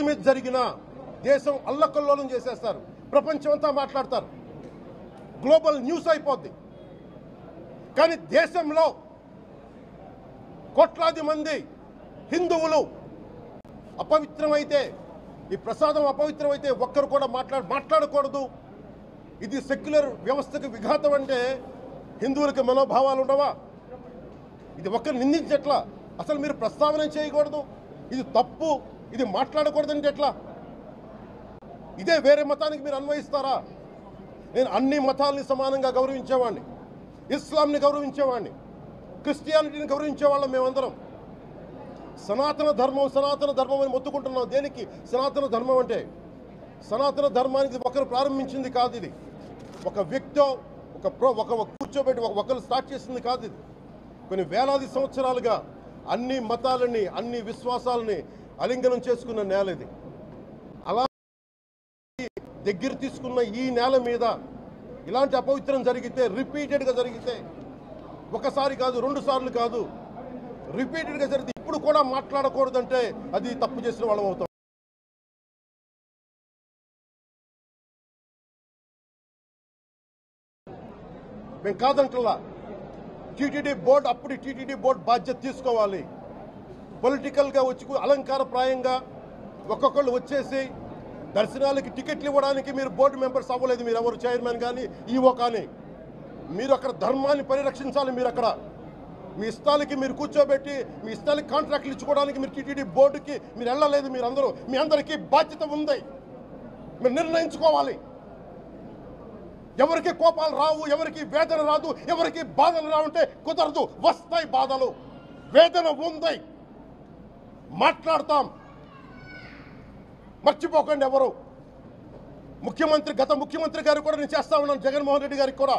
మీద జరిగిన దేశం అల్లకల్లోలం చేసేస్తారు, ప్రపంచమంతా మాట్లాడతారు, గ్లోబల్ న్యూస్ అయిపోద్ది. కానీ దేశంలో కోట్లాది మంది హిందువులు అపవిత్రమైతే, ఈ ప్రసాదం అపవిత్రమైతే ఒక్కరు కూడా మాట్లాడకూడదు, ఇది సెక్యులర్ వ్యవస్థకు విఘాతం అంటే హిందువులకి మనోభావాలు ఉండవా? ఇది ఒక్కరు నిందించట్లా, అసలు మీరు ప్రస్తావన చేయకూడదు, ఇది తప్పు, ఇది మాట్లాడకూడదంటే ఎట్లా? ఇదే వేరే మతానికి మీరు అన్వయిస్తారా? నేను అన్ని మతాలని సమానంగా గౌరవించేవాడిని, ఇస్లాంని గౌరవించేవాడిని, క్రిస్టియానిటీని గౌరవించేవాళ్ళం మేమందరం. సనాతన ధర్మం అని మొత్తుకుంటున్నాం. దేనికి సనాతన ధర్మం అంటే? సనాతన ధర్మానికి ఒకరు ప్రారంభించింది కాదు, ఇది ఒక వ్యక్తో ఒక కూర్చోబెట్టి ఒకరు స్టార్ట్ చేసింది కాదు. ఇది కొన్ని వేలాది సంవత్సరాలుగా అన్ని మతాలని, అన్ని విశ్వాసాలని అలింగనం చేసుకున్న నేల ఇది. అలా దగ్గర తీసుకున్న ఈ నేల మీద ఇలాంటి అపవిత్రం జరిగితే, రిపీటెడ్గా జరిగితే, ఒకసారి కాదు, 2 సార్లు కాదు, రిపీటెడ్గా జరిగితే ఇప్పుడు కూడా మాట్లాడకూడదంటే అది తప్పు చేసిన వాళ్ళం అవుతాం. మేము కాదంటలా. టీటీడీ బోర్డు, అప్పుడు టీటీడీ బోర్డు బాధ్యత తీసుకోవాలి. పొలిటికల్గా వచ్చి అలంకారప్రాయంగా ఒక్కొక్కళ్ళు వచ్చేసి దర్శనాలకి టికెట్లు ఇవ్వడానికి మీరు బోర్డు మెంబర్స్ అవ్వలేదు, మీరు ఎవరు చైర్మన్ కానీ ఈవో కానీ. మీరు అక్కడ ధర్మాన్ని పరిరక్షించాలి. మీరు అక్కడ మీ ఇష్టాలకి మీరు కూర్చోబెట్టి మీ ఇష్టాలకి కాంట్రాక్ట్లు ఇచ్చుకోవడానికి మీరు టీటీడీ బోర్డుకి మీరు వెళ్ళలేదు. మీరందరూ, మీ అందరికీ బాధ్యత ఉంది, మీరు నిర్ణయించుకోవాలి. ఎవరికి కోపాలు రావు, ఎవరికి వేదన రాదు, ఎవరికి బాధలు రావంటే కుదరదు. వస్తాయి బాధలు, వేదన ఉంది, మాట్లాడతాం. మర్చిపోకండి ఎవరు. గత ముఖ్యమంత్రి గారు కూడా నేను చేస్తా ఉన్నాను, జగన్మోహన్ రెడ్డి గారికి కూడా.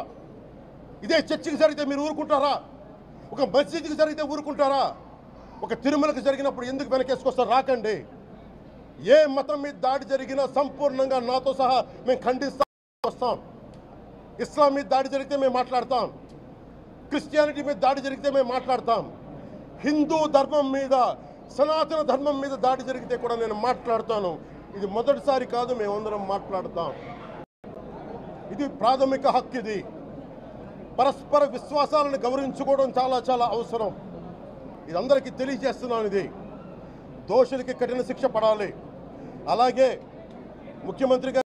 ఇదే చర్చికి జరిగితే మీరు ఊరుకుంటారా? ఒక మసీదుకి జరిగితే ఊరుకుంటారా? ఒక తిరుమలకి జరిగినప్పుడు ఎందుకు వెనకేసుకొస్తారు? రాకండి. ఏ మతం మీద దాడి జరిగినా సంపూర్ణంగా నాతో సహా మేము ఖండిస్తాం, వస్తాం. ఇస్లాం మీద దాడి జరిగితే మేము మాట్లాడతాం, క్రిస్టియానిటీ మీద దాడి జరిగితే మేము మాట్లాడతాం, హిందూ ధర్మం మీద, సనాతన ధర్మం మీద దాడి జరిగితే కూడా నేను మాట్లాడతాను. ఇది మొదటిసారి కాదు, మేమందరం మాట్లాడతాం. ఇది ప్రాథమిక హక్కు. ఇది పరస్పర విశ్వాసాలను గౌరవించుకోవడం చాలా చాలా అవసరం. ఇది అందరికీ తెలియజేస్తున్నాను. ఇది దోషులకి కఠిన శిక్ష పడాలి. అలాగే ముఖ్యమంత్రి గారు